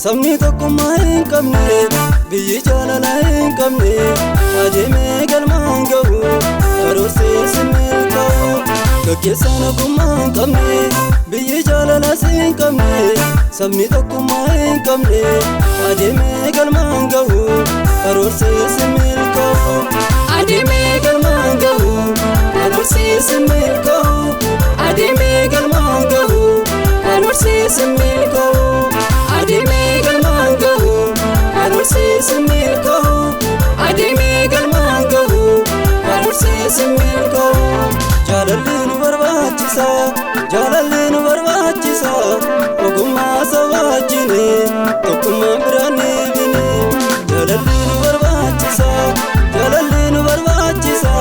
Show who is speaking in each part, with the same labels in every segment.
Speaker 1: sabni tokkummaa hin qabne biyyi jaalala hin qabne adeemee galmaan ga'u karoorsee similkaa'u gaggeessaan ogummaa hin qabne biyyi jaalala hin qabne sabni tokkummaa hin qabne adeemee galmaan ga'u karoorsee similkaa'u adeemee galmaan ga'u karoorsee similkaa'u adeemee galmaan ga'u karoorsee similkaa'u adeemee galmaan ga'u karoorsee similkaa'u adeemee galmaan ga'u karoorsee similkaa'u jaalalli nu barbaachisa jaalalli nu barbaachisa ogummaa sabaa wajjini tokkummaa biraan eebine jaalalli nu barbaachisa jaalalli nu barbaachisa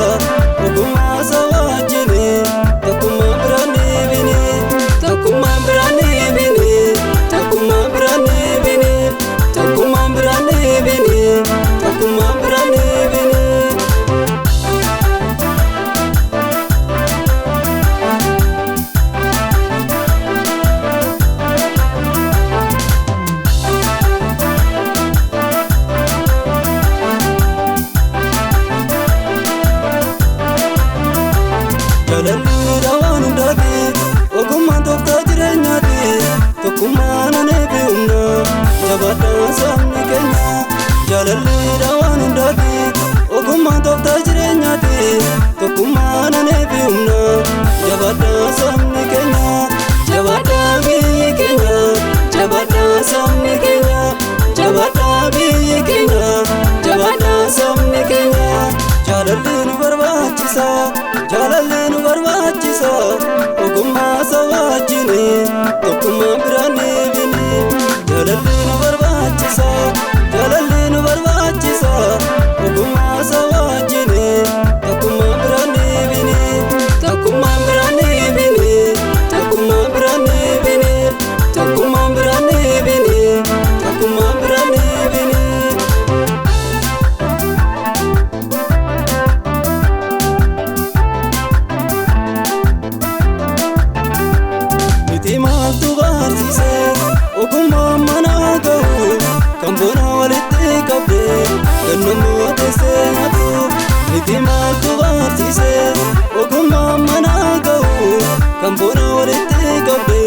Speaker 1: ogummaa sabaa wajjini tokkummaa biraan eebine tokkummaa biraan eebine tokkummaa biraan eebine tokkummaa biraan eebine tokkummaa biraan eebine jaalalli dawaan hundaati ogummaan tooftaa jireenyaati tokkummaan aneefi humna jabaadhaa sabni keenya jaalalli dawaan hundaati ogummaan tooftaa jireenyaati tokkummaan aneefi humna jabaadhaa sabni keenya jabaadhaa biyyi keenya jabaadhaa sabni keenya jabaadhaa biyyi keenya jabaadhaa sabni keenya jaalalli nu barbaachisa jaalalli nu barbaachisa ogummaa sabaa wajjini tokkummaa biraan eebine jaalalli nu barbaachisa jaalalli nu barbaachisa ogummaa sabaa wajjini tokkummaa biraan eebine tokkummaa biraan eebine tokkummaa biraan eebine tokkummaa biraan eebine tokkummaa biraan eebine maaltu barsiise ogummaa manaa ga'u kan boona walitti qabde gannamoo teessee nyaatu miti maaltu barsiise ogummaa manaa ga'u kan boona walitti qabde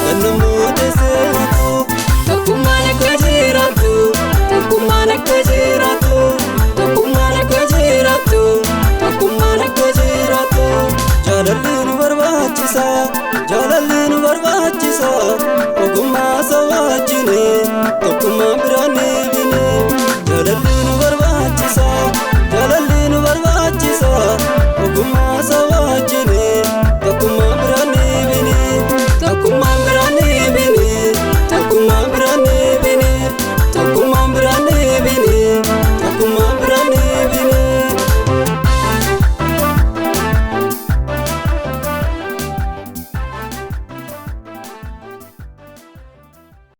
Speaker 1: gannamoo teessee nyaatu tokkummaan akka jiraattu tokkummaan akka jiraattu tokkummaan akka jiraattu tokkummaan akka jiraattu jaalalli nu barbaachisa jaalalli nu barbaachisa ogummaa sabaa wajjini